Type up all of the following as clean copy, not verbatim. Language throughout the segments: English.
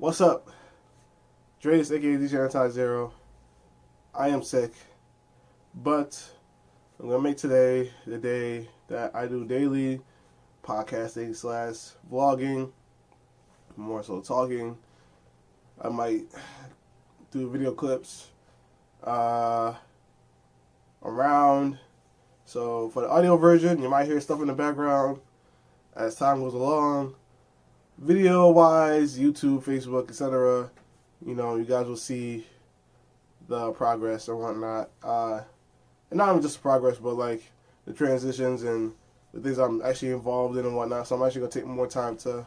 What's up? Dre's aka DJ Anti-Zero. I am sick, but I'm going to make today the day that I do daily podcasting slash vlogging, more so talking. I might do video clips around. So for the audio version, you might hear stuff in the background as time goes along. Video wise, YouTube, Facebook, etc., you guys will see the progress and whatnot. And not even just progress, but like the transitions and the things I'm actually involved in and whatnot. So I'm actually going to take more time to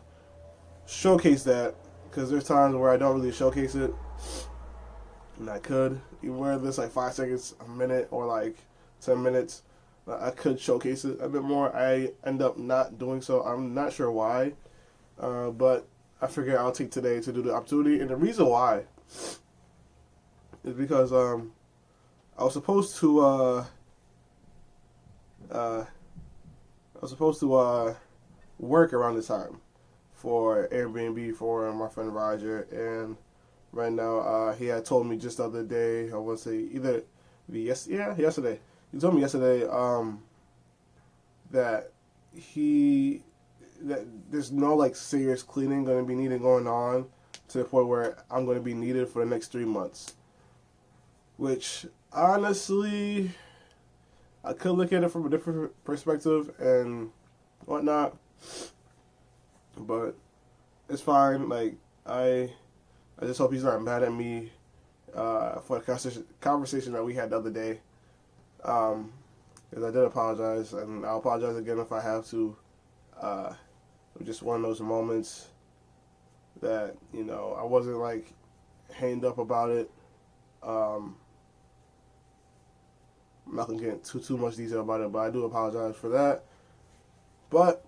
showcase that, because there's times where I don't really showcase it. And I could, even whether it's like 5 seconds, a minute, or like 10 minutes, I could showcase it a bit more. I end up not doing so. I'm not sure why. But I figure I'll take today to do the opportunity. And the reason why is because I was supposed to work around this time for Airbnb for my friend Roger, and right now he had told me just the other day, I want to say yesterday. He told me yesterday that there's no like serious cleaning going to be needed going on to the point where I'm going to be needed for the next 3 months. Which honestly, I could look at it from a different perspective and whatnot, but it's fine. Like I just hope he's not mad at me for the conversation that we had the other day. Because I did apologize, and I'll apologize again if I have to. It was just one of those moments that, I wasn't like hanged up about it. I'm not going to get into too much detail about it, but I do apologize for that. But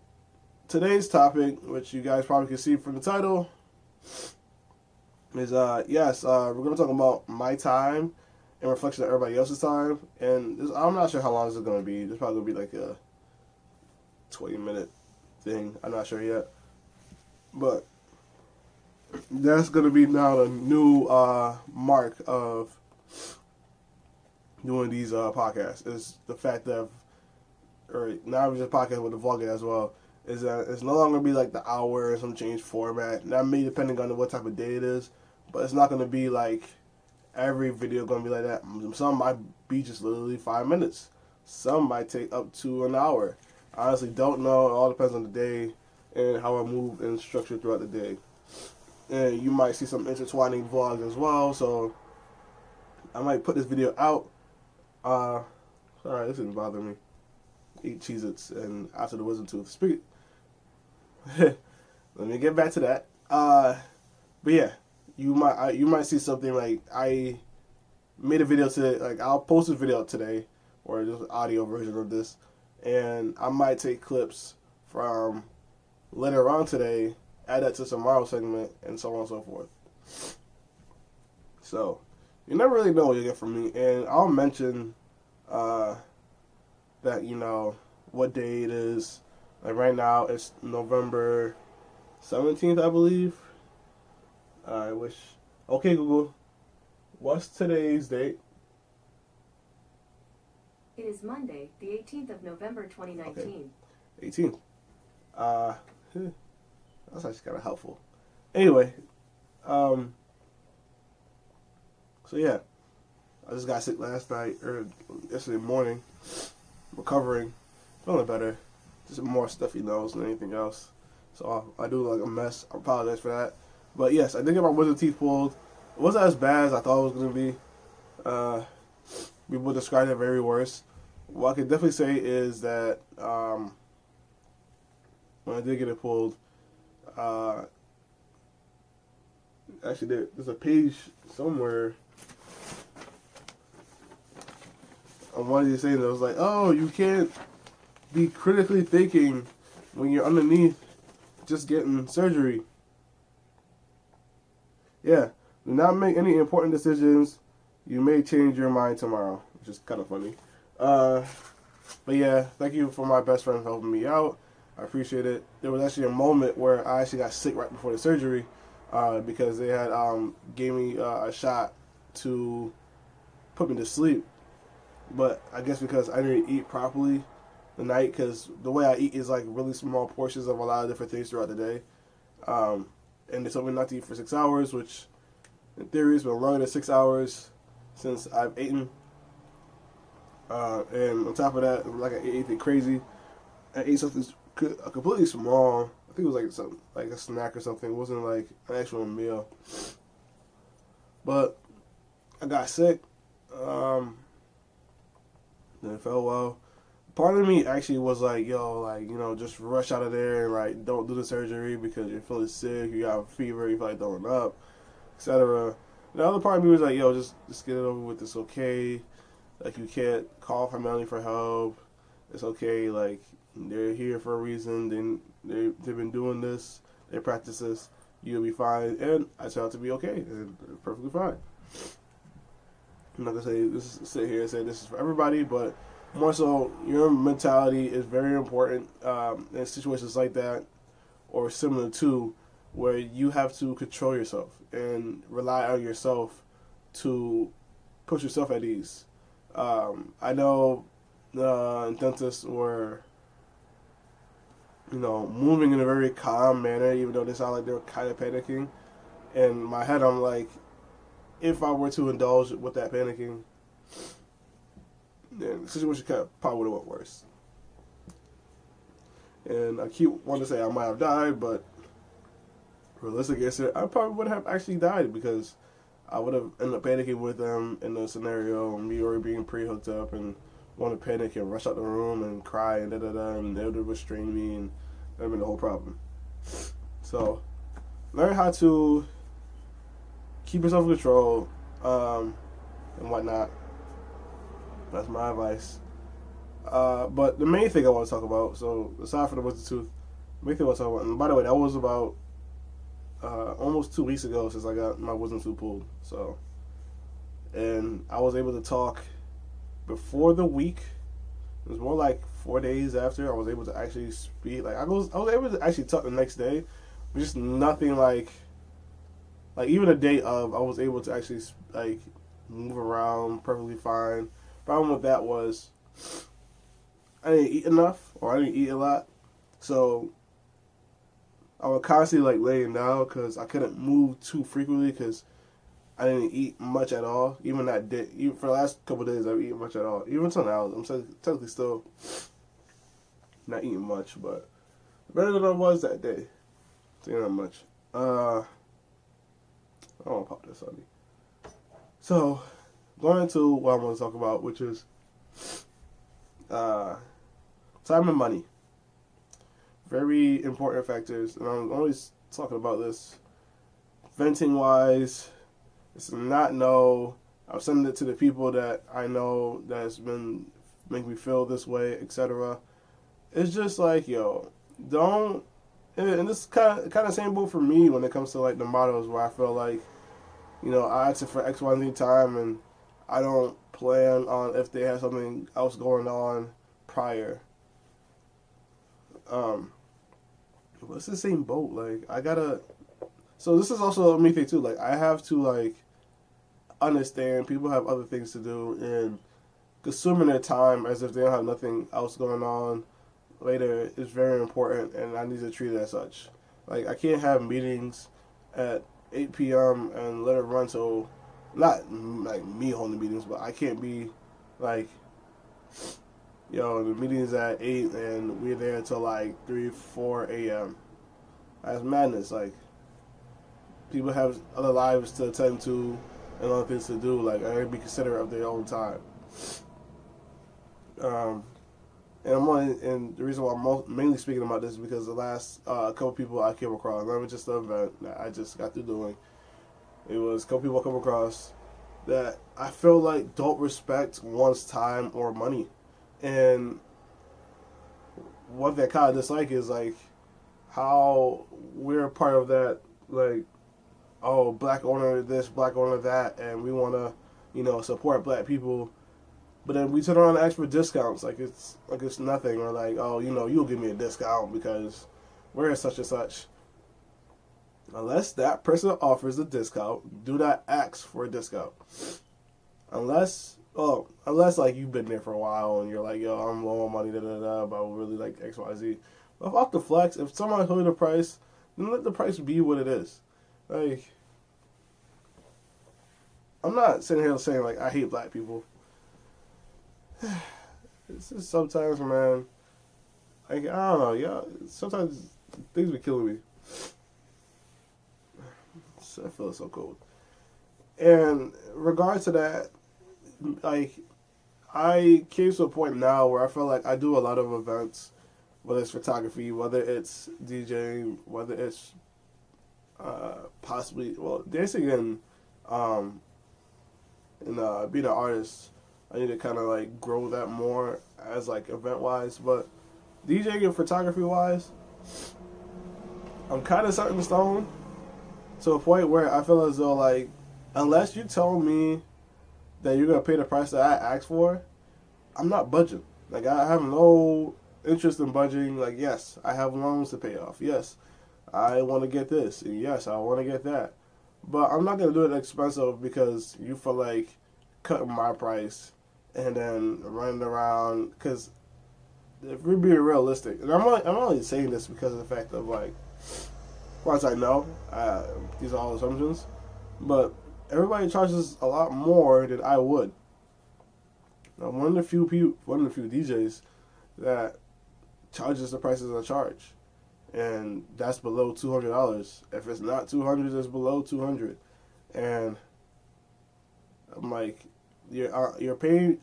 today's topic, which you guys probably can see from the title, is, we're going to talk about my time in reflection of everybody else's time. And I'm not sure how long this is going to be. This is probably going to be like a 20-minute thing. I'm not sure yet. But that's going to be now the new mark of doing these podcasts, is the fact that, or not even just podcast, but the vlogging as well, is that it's no longer going to be like the hour or some change format. That may depending on what type of day it is, but it's not going to be like every video going to be like that. Some might be just literally 5 minutes. Some might take up to an hour. I honestly don't know. It all depends on the day and how I move and structure throughout the day. And you might see some intertwining vlogs as well, so I might put this video out. Sorry, this didn't bother me. Eat Cheez-Its and after the wisdom tooth. Let me get back to that. But yeah, you might see something like I made a video today. Like I'll post a video today, or just an audio version of this, and I might take clips from later on today, add that to tomorrow's segment, and so on and so forth. So you never really know what you get from me, and I'll mention that what day it is. Like right now, it's November 17th, I believe. I wish. Okay, Google, what's today's date? It is Monday, the 18th of November, 2019. Okay. 18th. That's actually kind of helpful. Anyway, so yeah, I just got sick last night, or yesterday morning, recovering, feeling better, just more stuffy nose than anything else. So I do like a mess. I apologize for that. But yes, I did get my wisdom teeth pulled. It wasn't as bad as I thought it was going to be. People describe it very worse. What I can definitely say is that when I did get it pulled, actually there's a page somewhere on one of these things that was like, oh, you can't be critically thinking when you're underneath just getting surgery. Yeah, do not make any important decisions. You may change your mind tomorrow, which is kind of funny. But yeah, thank you for my best friend helping me out. I appreciate it. There was actually a moment where I actually got sick right before the surgery. because they had gave me a shot to put me to sleep. But I guess because I didn't eat properly the night, because the way I eat is like really small portions of a lot of different things throughout the day. And they told me not to eat for 6 hours, which in theory has been longer than 6 hours since I've eaten. And on top of that, like I ate anything crazy. I ate something completely small. I think it was like something like a snack or something. It wasn't like an actual meal. But I got sick. Then it felt well. Part of me actually was like, yo, like, you know, just rush out of there and like don't do the surgery because you're feeling sick, you got a fever, you feel like throwing up, etc. The other part of me was like, yo, just get it over with. It's okay. Like, you can't call family for help. It's okay. Like, they're here for a reason. They've been doing this. They practice this. You'll be fine. And I turned out to be okay and perfectly fine. I'm not gonna sit here and say this is for everybody, but more so, your mentality is very important in situations like that, or similar to, where you have to control yourself and rely on yourself to put yourself at ease. I know dentists were, you know, moving in a very calm manner, even though they sound like they were kind of panicking. In my head, I'm like, if I were to indulge with that panicking, then the situation probably would have went worse. And I keep wanting to say I might have died, but realistic answer, I probably would have actually died, because I would have ended up panicking with them in the scenario, me already being pre-hooked up and want to panic and rush out the room and cry and da-da-da, and they would have restrained me, and that would have been the whole problem. So, learn how to keep yourself in control, and whatnot. That's my advice. But the main thing I want to talk about, so aside from the wisdom tooth, the main thing I want to talk about, and by the way, that was about almost 2 weeks ago since I got my wisdom tooth pulled. So, and I was able to talk before the week. It was more like 4 days after I was able to actually speak. Like I was able to actually talk the next day, but just nothing like even a day of, I was able to actually like move around perfectly fine. Problem with that was I didn't eat enough, or I didn't eat a lot, so I would constantly like laying down because I couldn't move too frequently because I didn't eat much at all. Even that day, even for the last couple of days, I haven't eaten much at all. Even until now, I'm technically still not eating much, but better than I was that day. So not much. I don't want to pop this on me. So, going into what I'm going to talk about, which is time and money. Very important factors, and I'm always talking about this venting wise. It's not no. I'm sending it to the people that I know that's been making me feel this way, etc. It's just like, yo, don't. And this kind of same boat for me when it comes to like the models, where I feel like, you know, I asked for X, Y, and Z time, and I don't plan on if they have something else going on prior. But it's the same boat. Like, I gotta. So this is also a me thing too. Like, I have to like understand people have other things to do, and consuming their time as if they don't have nothing else going on later is very important, and I need to treat it as such. Like, I can't have meetings at 8 p.m. and let it run till, not like me holding meetings, but I can't be like, yo, the meeting's at 8 and we're there till like 3, 4 a.m. That's madness. Like, people have other lives to attend to and other things to do. Like, I gotta be considerate of their own time. And the reason why I'm mainly speaking about this is because the last couple people I came across, not just the event that I just got through doing, it was a couple people I come across that I feel like don't respect one's time or money. And one thing I kind of dislike is like how we're part of that, like, oh, black owner this, black owner that, and we want to, you know, support black people. But then we turn around and ask for discounts like it's nothing, or like, oh, you know, you'll give me a discount because we're such and such. Unless that person offers a discount, do not ask for a discount. Unless like you've been there for a while and you're like, yo, I'm low on money, but I would really like XYZ. But off the flex, if someone told you the price, then let the price be what it is. Like, I'm not sitting here saying like I hate black people. It's just sometimes, man. Like, I don't know, yeah. Sometimes things be killing me. I feel so cold. And in regards to that, like, I came to a point now where I feel like I do a lot of events, whether it's photography, whether it's DJing, whether it's possibly dancing and being an artist. I need to kind of like grow that more as like event wise, but DJing and photography wise, I'm kind of set in stone to a point where I feel as though like unless you tell me that you're gonna pay the price that I asked for, I'm not budging. Like I have no interest in budgeting. Like yes, I have loans to pay off. Yes, I want to get this. And yes, I want to get that. But I'm not gonna do it expensive because you feel like cutting my price and then running around. Because if we're being realistic, and I'm only saying this because of the fact of like, once I know, these are all assumptions, but everybody charges a lot more than I would. Now, one of the few DJs that charges the prices I charge, and that's below $200. If it's not $200, it's below $200, and I'm like, you're paying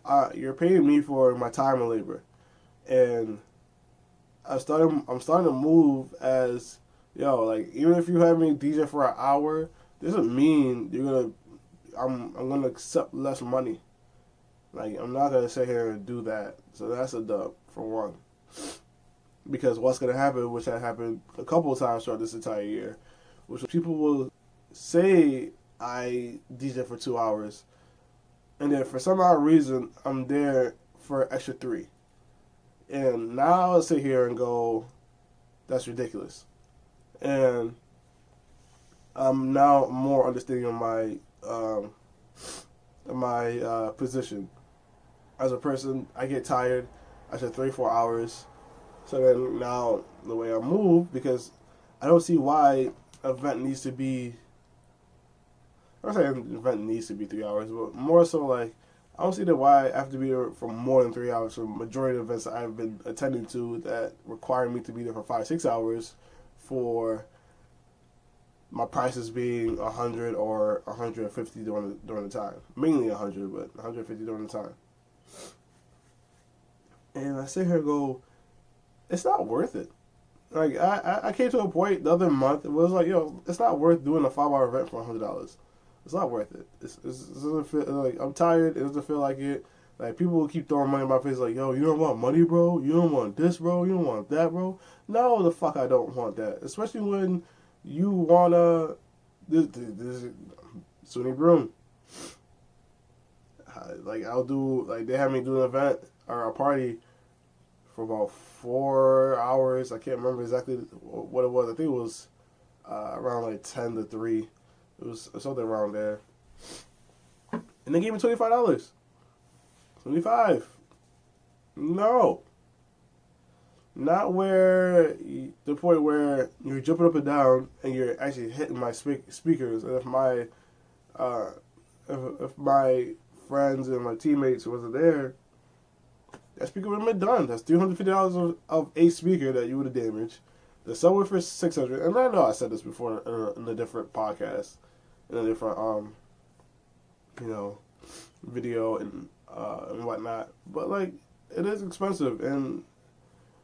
me for my time and labor, and I'm starting to move as yo, like even if you have me DJ for an hour, doesn't mean I'm gonna accept less money. Like I'm not gonna sit here and do that. So that's a dub for one. Because what's gonna happen, which had happened a couple of times throughout this entire year, which people will say I DJ for 2 hours, and then for some odd reason I'm there for an extra 3, and now I'll sit here and go, that's ridiculous. And I'm now more understanding of my position as a person. I get tired after 3-4 hours. So then now the way I move, because I don't see why an event needs to be. I'm not saying an event needs to be 3 hours, but more so like I don't see why I have to be there for more than 3 hours. For the majority of events that I've been attending to that require me to be there for 5-6 hours, for my prices being 100 or 150 during the time. Mainly 100, but 150 during the time. And I sit here and go, it's not worth it. Like I came to a point the other month. It was like, yo, it's not worth doing a 5-hour event for $100. It's not worth it. It doesn't feel like I'm tired. It doesn't feel like it. Like people will keep throwing money in my face. Like, yo, you don't want money, bro. You don't want this, bro. You don't want that, bro. No, the fuck I don't want that. Especially when you wanna this Sunny Broom. Like I'll do like they had me do an event or a party for about 4 hours. I can't remember exactly what it was. I think it was around like 10 to 3. It was something around there. And they gave me $25. 25. No. Not where the point where you're jumping up and down and you're actually hitting my speakers. And if my friends and my teammates wasn't there, that speaker would have been done. That's $350 of a speaker that you would have damaged. The subwoofer for $600. And I know I said this before in a different podcast, in a different video and whatnot. But like it is expensive, and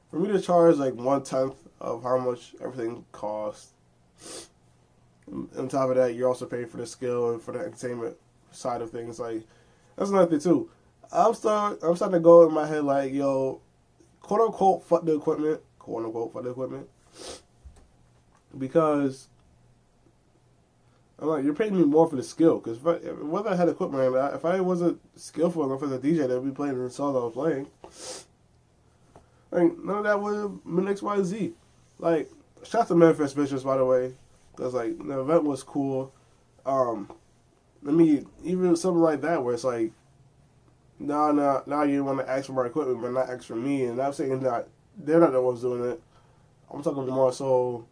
for me to charge like 1/10 of how much everything costs, on top of that, you're also paying for the skill and for the entertainment side of things. Like that's another thing too. I'm starting to go in my head like, yo, quote unquote, fuck the equipment, because I'm like, you're paying me more for the skill. Because whether I had equipment or not, if I wasn't skillful enough as a DJ that would be playing the songs I was playing, like none of that would have been XYZ. Like, shout out to Manifest Vicious, by the way. Because, like, the event was cool. I mean, even something like that where it's like, now you want to ask for my equipment, but not ask for me. And I'm saying that they're not the ones doing it. I'm talking more so,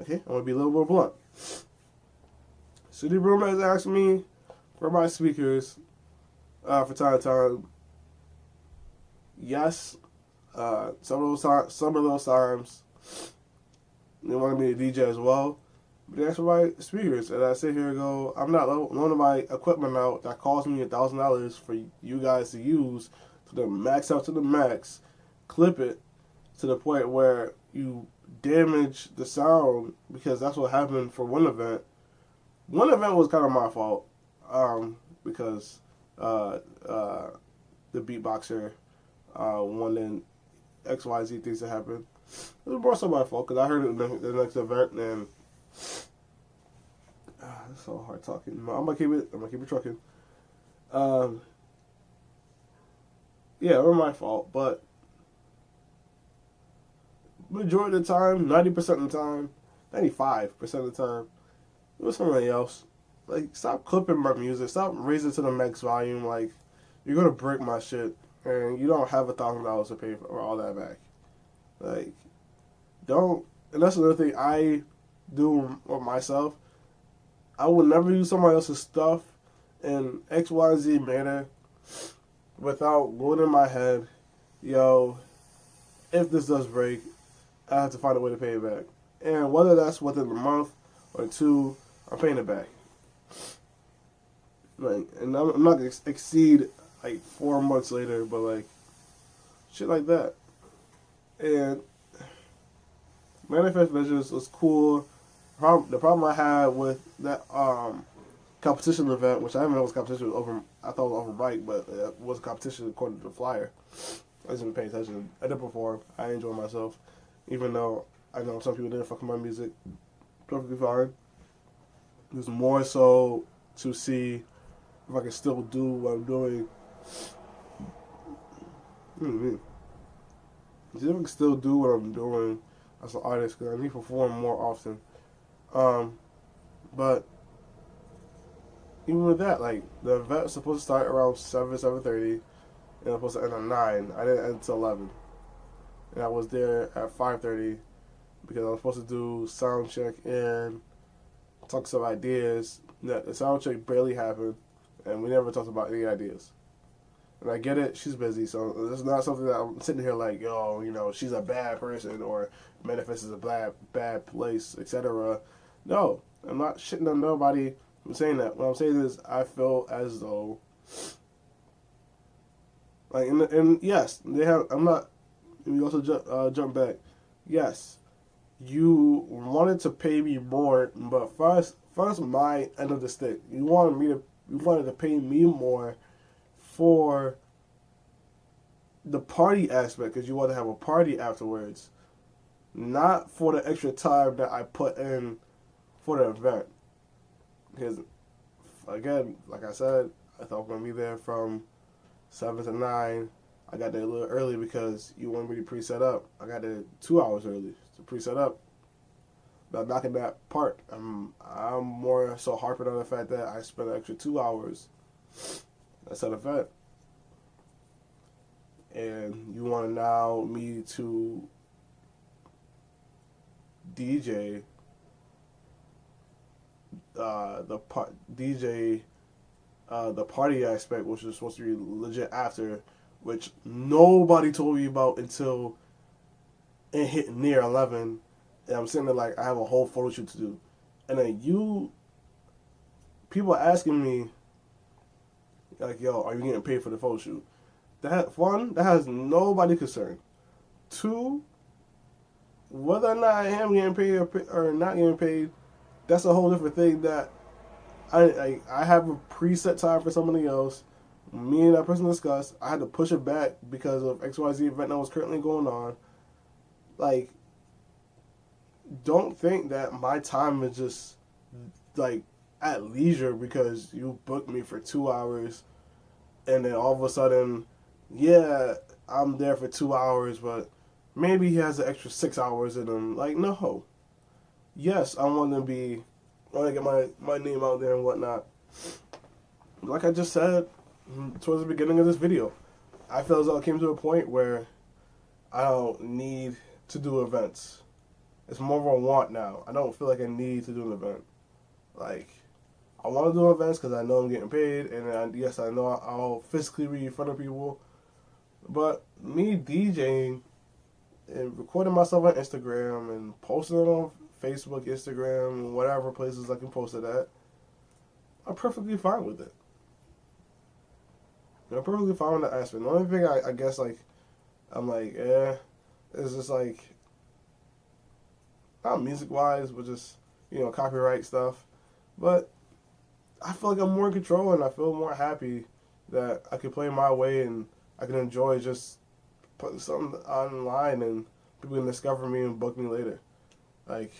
okay, I'm going to be a little more blunt. City Room has asked me for my speakers for time to time. Yes, some of those times, they wanted me to DJ as well. But that's for my speakers. And I sit here and go, I'm not loaning my equipment out that cost me $1,000 for you guys to use to the max out to the max, clip it to the point where you damage the sound, because that's what happened for one event. One event was kind of my fault, because the beatboxer wanted XYZ things to happen. It was more so my fault because I heard it in the next event, and it's so hard talking. I'm gonna keep it trucking. Yeah, it was my fault, but majority of the time, 90% of the time, 95% of the time, it was somebody else. Like, stop clipping my music. Stop raising it to the max volume. Like, you're gonna break my shit, and you don't have $1,000 to pay for all that back. Like, don't. And that's another thing I do with myself. I will never use somebody else's stuff in X, Y, Z manner without going in my head, yo, if this does break, I have to find a way to pay it back. And whether that's within a month or two, I'm paying it back. Like, and I'm not going to exceed like 4 months later, but like, shit like that. And Manifest Visions was cool. The problem I had with that competition event, which I didn't know was competition over, I thought it was over mic, but it was a competition according to the flyer. I wasn't paying attention. I did perform. I enjoyed myself, even though I know some people didn't fuck with my music. Perfectly fine. It was more so to see if I can still do what I'm doing. See if I can still do what I'm doing as an artist, because I need to perform more often. But even with that, like, the event was supposed to start around 7:30, and it was supposed to end at 9. I didn't end until 11. And I was there at 5:30 because I was supposed to do sound check and talk some ideas. The sound check barely happened, and we never talked about any ideas. And I get it, she's busy, so it's not something that I'm sitting here like, yo, you know, she's a bad person, or Manifest is a bad place, etc. No, I'm not shitting on nobody. I'm saying that. What I'm saying is, I feel as though, like, and yes, they have. I'm not. We also jump back. Yes, you wanted to pay me more, but first, my end of the stick. You wanted to pay me more for the party aspect, because you want to have a party afterwards, not for the extra time that I put in for the event. Because, again, like I said, I thought I was going to be there from 7 to 9. I got there a little early because you wanted me to pre-set up. I got there 2 hours early to pre-set up. But knocking that part, I'm more so harping on the fact that I spent an extra 2 hours at that event. And you want now me to DJ the party aspect, which was supposed to be legit after, which nobody told me about until it hit near 11. And I'm sitting there like, I have a whole photo shoot to do. And then people asking me, like, yo, are you getting paid for the photo shoot? That has nobody concerned. 2, whether or not I am getting paid or not getting paid, that's a whole different thing that I have a preset time for somebody else. Me and that person discussed. I had to push it back because of XYZ event that was currently going on. Like, don't think that my time is just, like, at leisure because you booked me for 2 hours and then all of a sudden, yeah, I'm there for 2 hours, but maybe he has an extra 6 hours in him. Like, no. yes, I want to get my name out there and whatnot. Like I just said towards the beginning of this video, I feel as though it came to a point where I don't need to do events. It's more of a want now. I don't feel like I need to do an event. Like, I want to do events because I know I'm getting paid, and yes, I know I'll physically be in front of people. But me DJing and recording myself on Instagram and posting it on Facebook, Instagram, and whatever places I can post it at, I'm perfectly fine with it. I'm perfectly fine with the aspect. The only thing I guess, like, I'm like, it's just like, not music wise, but just, copyright stuff. But I feel like I'm more in control and I feel more happy that I can play my way and I can enjoy just putting something online and people can discover me and book me later. Like,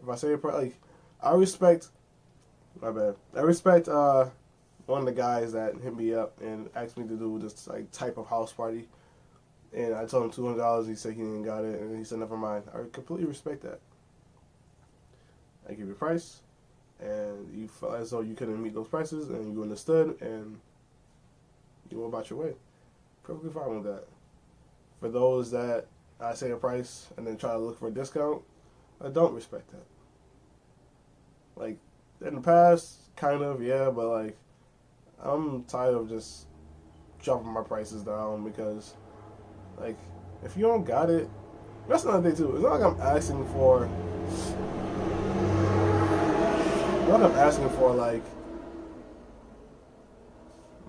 if I say like, I respect one of the guys that hit me up and asked me to do this like type of house party, and I told him $200. He said he didn't got it, and he said never mind. I completely respect that. I give you a price, and you felt as though you couldn't meet those prices, and you understood, and you went about your way. Perfectly fine with that. For those that I say a price and then try to look for a discount, I don't respect that. Like, in the past, kind of, yeah, but like, I'm tired of just dropping my prices down because, like, if you don't got it, that's another thing too. It's not like I'm asking for. It's not like I'm asking for like.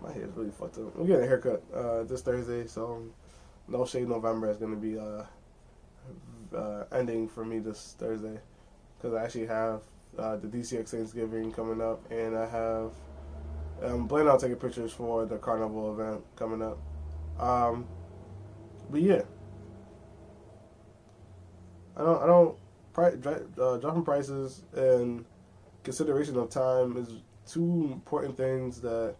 My hair is really fucked up. I'm getting a haircut this Thursday, so No Shade November is gonna be ending for me this Thursday because I actually have the DCX Thanksgiving coming up, and I'm planning on taking pictures for the carnival event coming up. But yeah, dropping prices and consideration of time is two important things that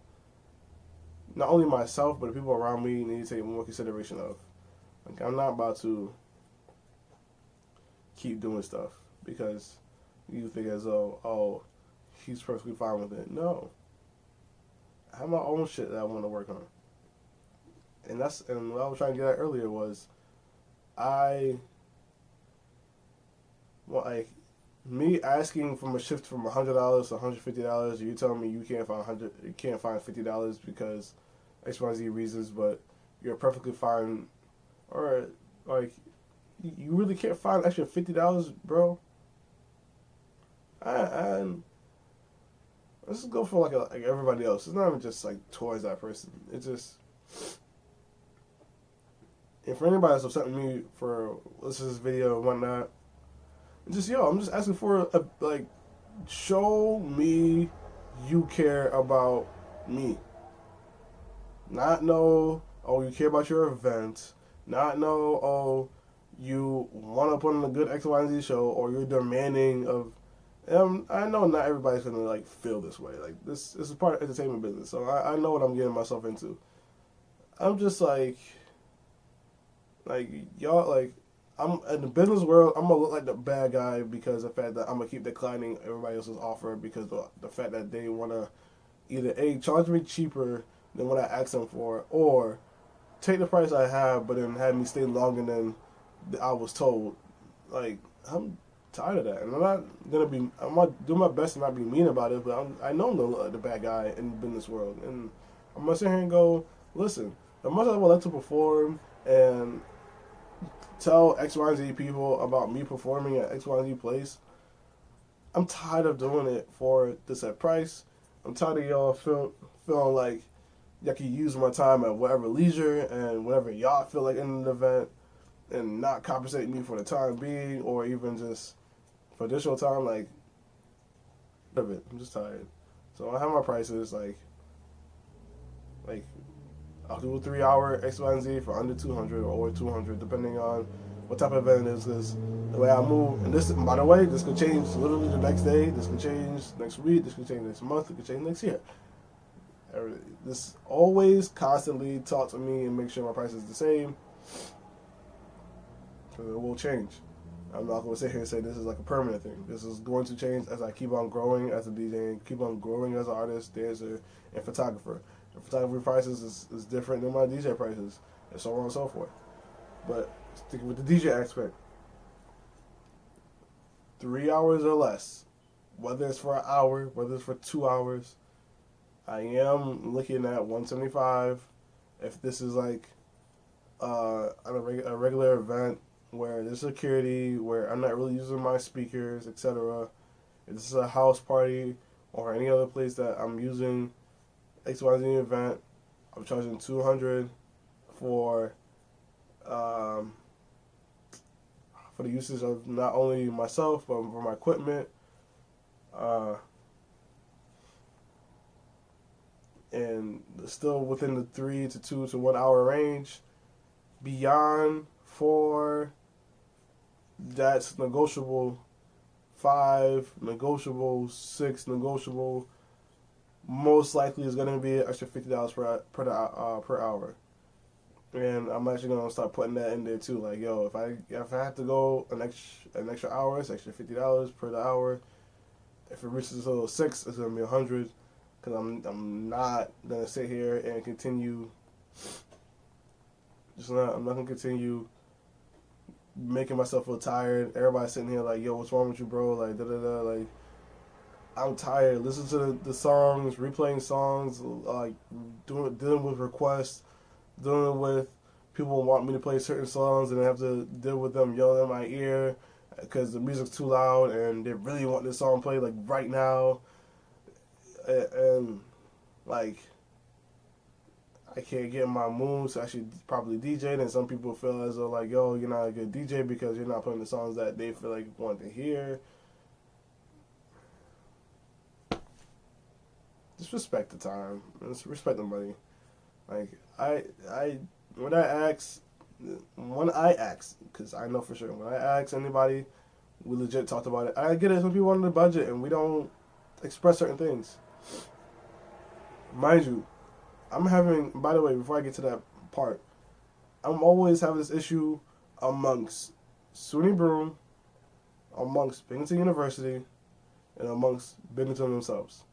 not only myself but the people around me need to take more consideration of. Like, I'm not about to keep doing stuff because you think as though, oh, he's perfectly fine with it. No, I have my own shit that I want to work on, and what I was trying to get at earlier was, like, me asking from a shift from $100 to $150. You telling me you can't find $50 because XYZ reasons, but you're perfectly fine, or like, you really can't find extra $50, bro. And let's just go for like everybody else. It's not even just like towards that person. It's just, and for anybody that's upset with me for listening to this video and whatnot, it's just, I'm just asking for show me you care about me. Not know, oh, you care about your event. Not know, oh, you want to put on a good X, Y, and Z show, or you're demanding of. I know not everybody's gonna like feel this way. Like, this is part of entertainment business, so I know what I'm getting myself into. I'm just like y'all, like, I'm in the business world. I'm gonna look like the bad guy because of the fact that I'm gonna keep declining everybody else's offer because the fact that they wanna either charge me cheaper than what I asked them for, or take the price I have but then have me stay longer than I was told. Like, I'm tired of that, and I'm not do my best to not be mean about it, but I know I'm the bad guy in the business world, and I'm gonna sit here and go, listen, as much as I would like to perform and tell X, Y, and Z people about me performing at X, Y, and Z place, I'm tired of doing it for the set price. I'm tired of y'all feeling like y'all can use my time at whatever leisure and whatever y'all feel like in an event, and not compensate me for the time being, or even just for additional time. Like, of it, I'm just tired. So I have my prices like I'll do a 3-hour X, Y, and Z for under 200 or over 200, depending on what type of event it is. Because the way I move, and this, by the way, this could change literally the next day. This could change next week. This could change next month. It could change next year. This always constantly talk to me and make sure my price is the same, because it will change. I'm not going to sit here and say this is like a permanent thing. This is going to change as I keep on growing as a DJ, and keep on growing as an artist, dancer, and photographer. And photography prices is different than my DJ prices, and so on and so forth. But sticking with the DJ aspect, 3 hours or less, whether it's for an hour, whether it's for 2 hours, I am looking at 175. If this is like a regular event where there's security, where I'm not really using my speakers, etc. If this is a house party or any other place that I'm using XYZ event, I'm charging $200 for the usage of not only myself but for my equipment. And still within the 3 to 2 to 1 hour range. Beyond 4, that's negotiable. 5, negotiable. 6, negotiable. Most likely is going to be an extra $50 per hour. And I'm actually going to start putting that in there too. Like, yo, if I have to go an extra hour, it's extra $50 per hour. If it reaches a little 6, it's going to be $100. Because I'm not going to sit here and continue. I'm not going to continue making myself feel tired. Everybody sitting here like, yo, what's wrong with you, bro? Like, da-da-da. Like, I'm tired. Listen to the songs, replaying songs, like, dealing with requests, dealing with people want me to play certain songs and I have to deal with them yelling in my ear because the music's too loud and they really want this song played, like, right now. And like, I can't get in my mood to actually probably DJ. And some people feel as though like, yo, you're not a good DJ because you're not playing the songs that they feel like want to hear. Just respect the time. Just respect the money. Like when I ask, because I know for sure when I ask anybody, we legit talked about it. I get it. Some people want the budget and we don't express certain things. Mind you, I'm having, by the way, before I get to that part, I'm always having this issue amongst SUNY Broome, amongst Binghamton University, and amongst Binghamton themselves.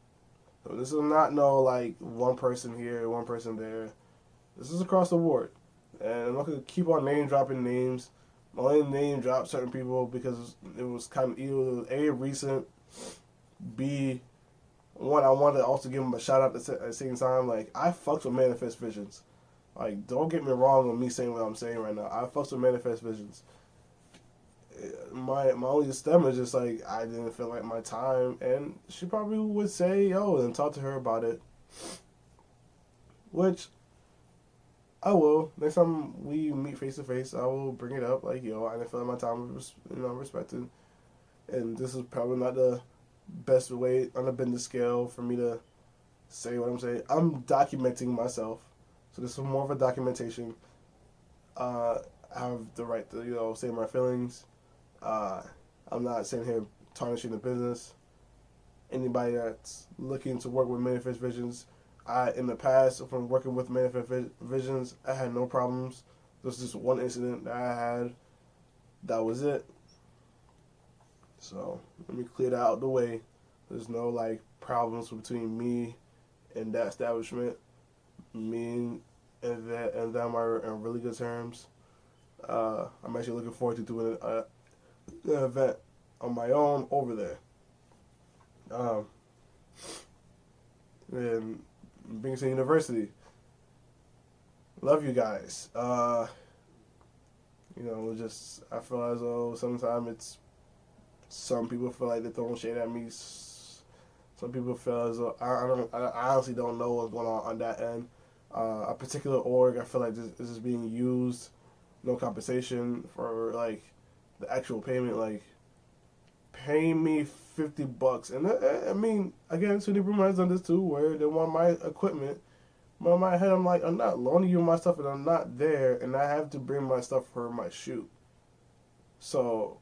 So this is not like one person here, one person there. This is across the board. And I'm not going to keep on name dropping names. I only name drop certain people because it was kind of either A, recent, B, one, I wanted to also give him a shout out at the same time. Like, I fucks with Manifest Visions. Like, don't get me wrong on me saying what I'm saying right now. I fucks with Manifest Visions. My only stem is just like, I didn't feel like my time. And she probably would say, yo, and talk to her about it. Which, I will. Next time we meet face to face, I will bring it up. Like, yo, I didn't feel like my time was, respected. And this is probably not the best way on a business scale for me to say what I'm saying. I'm documenting myself, so this is more of a documentation. I have the right to say my feelings. I'm not sitting here tarnishing the business. Anybody that's looking to work with Manifest Visions, in the past from working with Manifest Visions, I had no problems. There was just one incident that I had. That was it. So let me clear that out the way. There's no like problems between me and that establishment. Me and them are in really good terms. I'm actually looking forward to doing an event on my own over there. And Binghamton University. Love you guys. I feel as though sometimes some people feel like they're throwing shade at me. Some people feel as though I honestly don't know what's going on that end. A particular org, I feel like this is being used, no compensation for like the actual payment. Like, pay me $50, and I mean, again, SUNY Broome has done this too, where they want my equipment. But in my head, I'm like, I'm not loaning you my stuff, and I'm not there, and I have to bring my stuff for my shoot. So.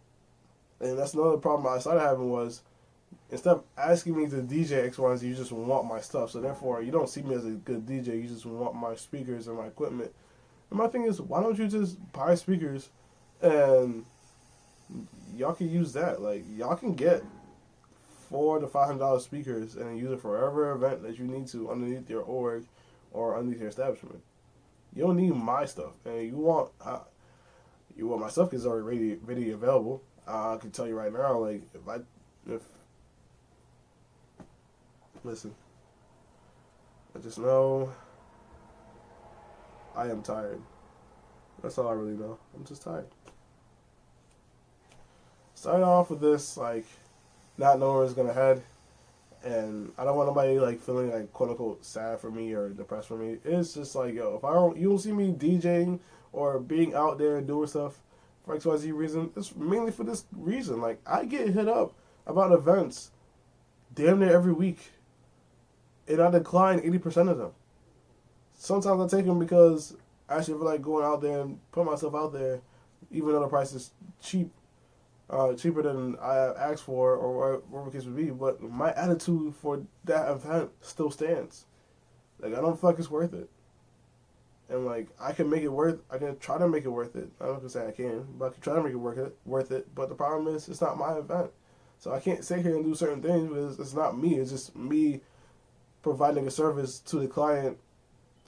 And that's another problem I started having was, instead of asking me to DJ X, Y, and Z, you just want my stuff. So therefore, you don't see me as a good DJ. You just want my speakers and my equipment. And my thing is, why don't you just buy speakers and y'all can use that. Like, y'all can get $400 to $500 speakers and use it for whatever event that you need to underneath your org or underneath your establishment. You don't need my stuff, and you want my stuff because it's already ready available. I can tell you right now, like if listen, I just know I am tired. That's all I really know. I'm just tired. Starting off with this, like, not knowing where it's gonna head, and I don't want nobody like feeling like quote unquote sad for me or depressed for me. It's just like, yo, if you don't see me DJing or being out there and doing stuff for XYZ reason, it's mainly for this reason. Like, I get hit up about events damn near every week, and I decline 80% of them. Sometimes I take them because I actually feel like going out there and put myself out there, even though the price is cheap. Cheaper than I asked for, or whatever the case would be, but my attitude for that event still stands. Like, I don't feel like it's worth it. And, like, I can try to make it worth it. I'm not gonna say I can, but I can try to make it worth it. But the problem is, it's not my event. So I can't sit here and do certain things because it's not me. It's just me providing a service to the client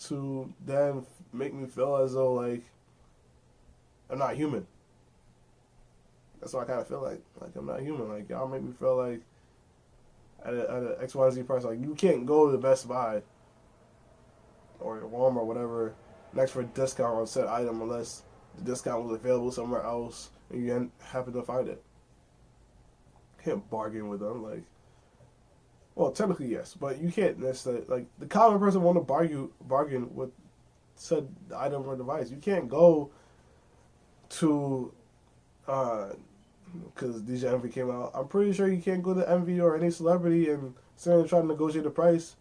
to then make me feel as though, like, I'm not human. That's what I kind of feel like. Like, I'm not human. Like, y'all make me feel like at a XYZ price, like, you can't go to Best Buy or Walmart or whatever next for a discount on said item unless the discount was available somewhere else and you happen to find it. Can't bargain with them. Like, well, technically yes, but you can't necessarily, like, the common person want to bargain with said item or device. You can't go to because DJ Envy came out. I'm pretty sure you can't go to Envy or any celebrity and sit and try to negotiate a price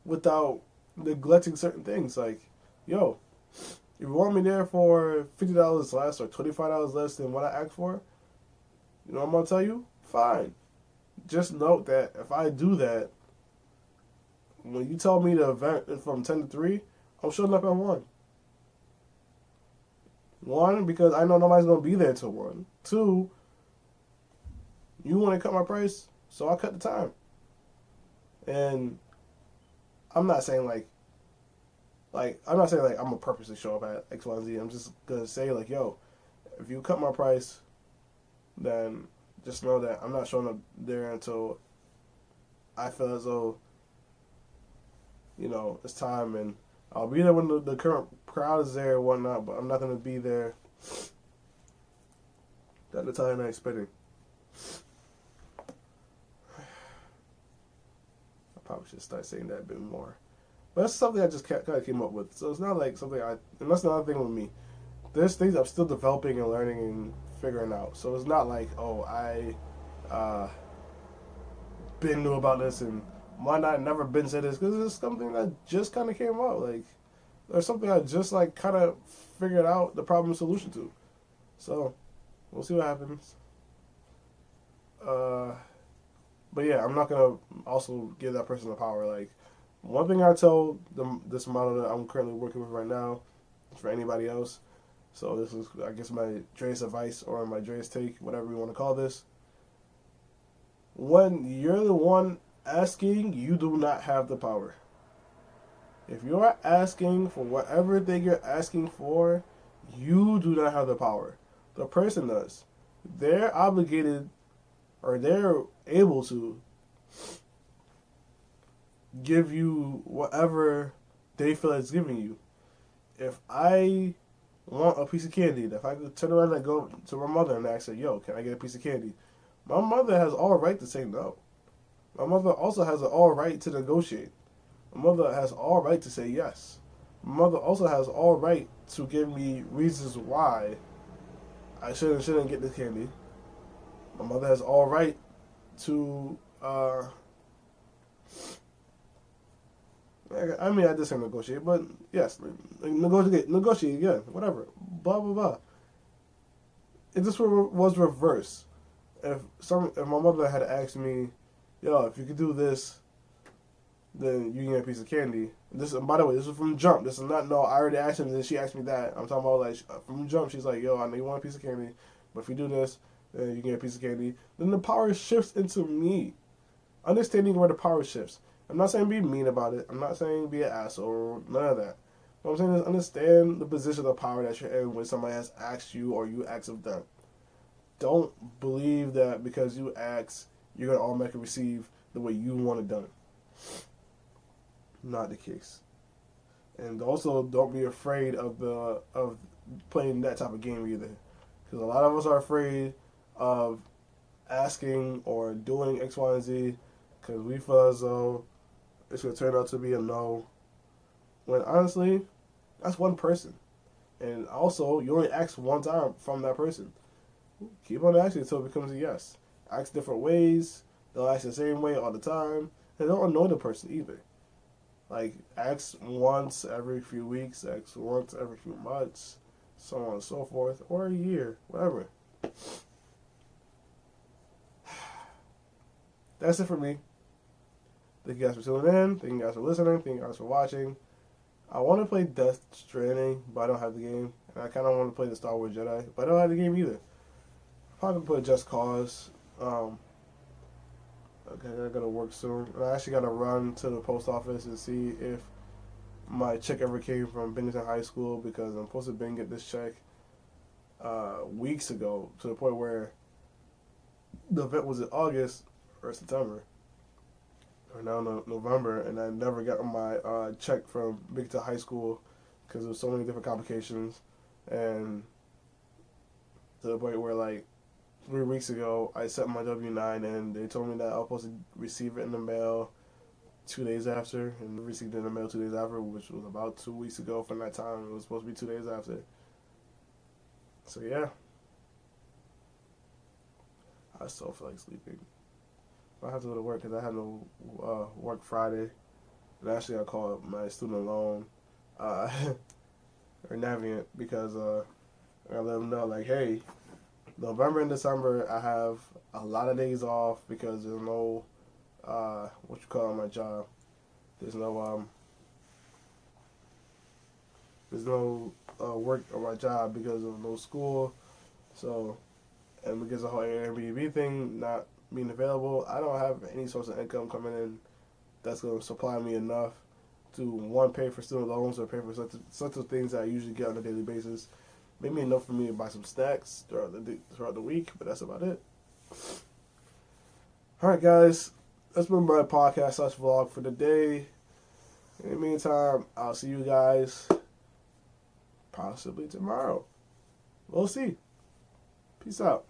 without neglecting certain things. Like, yo, if you want me there for $50 less or $25 less than what I asked for, you know what I'm going to tell you? Fine. Just note that if I do that, when you tell me the event is from 10 to 3, I'm showing up at 1. 1, because I know nobody's going to be there till 1. 2, you want to cut my price, so I cut the time. And I'm not saying like I'm gonna purposely show up at X, Y, and Z. I'm just gonna say, like, yo, if you cut my price, then just know that I'm not showing up there until I feel as though, you know, it's time, and I'll be there when the current crowd is there and whatnot, but I'm not gonna be there at the time I'm expecting. I probably should start saying that a bit more. But that's something I just kind of came up with. So it's not like something and that's another thing with me. There's things I'm still developing and learning and figuring out. So it's not like, oh, I been knew about this and why not never been said this, because it's something that just kind of came out. Like, there's something I just like kind of figured out the problem and solution to. So we'll see what happens. But yeah, I'm not gonna also give that person the power. Like, one thing I tell this model that I'm currently working with right now, for anybody else. So this is, I guess, my Dre's advice or my Dre's take, whatever you want to call this. When you're the one asking, you do not have the power. If you're asking for whatever thing you're asking for, you do not have the power. The person does. They're obligated, or they're able to give you whatever they feel it's giving you. If I want a piece of candy, if I could turn around and go to my mother and ask her, yo, can I get a piece of candy? My mother has all right to say no. My mother also has all right to negotiate. My mother has all right to say yes. My mother also has all right to give me reasons why I shouldn't get this candy. My mother has all right to I mean, I just say negotiate, but yes, negotiate again, whatever, blah blah blah. It just was reverse. If my mother had asked me, yo, if you could do this, then you can get a piece of candy. And by the way, this is from jump. This is not, no, I already asked her, and then she asked me that. I'm talking about, like, from jump, she's like, yo, I know you want a piece of candy, but if you do this, and you get a piece of candy, then the power shifts into me. Understanding where the power shifts. I'm not saying be mean about it. I'm not saying be an asshole. None of that. What I'm saying is understand the position of power that you're in when somebody has asked you or you ask of them. Don't believe that because you ask, you're going to automatically receive the way you want it done. Not the case. And also, don't be afraid of playing that type of game either. Because a lot of us are afraid of asking or doing X, Y, and Z because we feel as though it's going to turn out to be a no. When honestly, that's one person. And also, you only ask one time from that person. Keep on asking until it becomes a yes. Ask different ways. Don't ask the same way all the time. And don't annoy the person either. Like, ask once every few weeks, ask once every few months, so on and so forth, or a year, whatever. That's it for me. Thank you guys for tuning in. Thank you guys for listening. Thank you guys for watching. I want to play Death Stranding, but I don't have the game. And I kind of want to play the Star Wars Jedi, but I don't have the game either. Probably play Just Cause. Okay, I gotta work soon. And I actually gotta run to the post office and see if my check ever came from Bennington High School because I'm supposed to been get this check weeks ago to the point where the event was in August or September or now November, and I never got my check from Bennington High School because there was so many different complications, and to the point where like 3 weeks ago, I sent my W-9 and they told me that I was supposed to receive it in the mail 2 days after, and received it in the mail 2 days after, which was about 2 weeks ago from that time. It was supposed to be 2 days after. So yeah. I still feel like sleeping. I have to go to work because I have no work Friday. And actually I called my student loan or Navient because I let them know like, hey, November and December, I have a lot of days off because there's no, what you call my job. There's no work on my job because of no school. So, and because of the whole Airbnb thing not being available, I don't have any source of income coming in that's going to supply me enough to, one, pay for student loans or pay for such things that I usually get on a daily basis. Maybe enough for me to buy some snacks throughout the week, but that's about it. Alright guys, that's been my podcast / vlog for the day. In the meantime, I'll see you guys possibly tomorrow. We'll see. Peace out.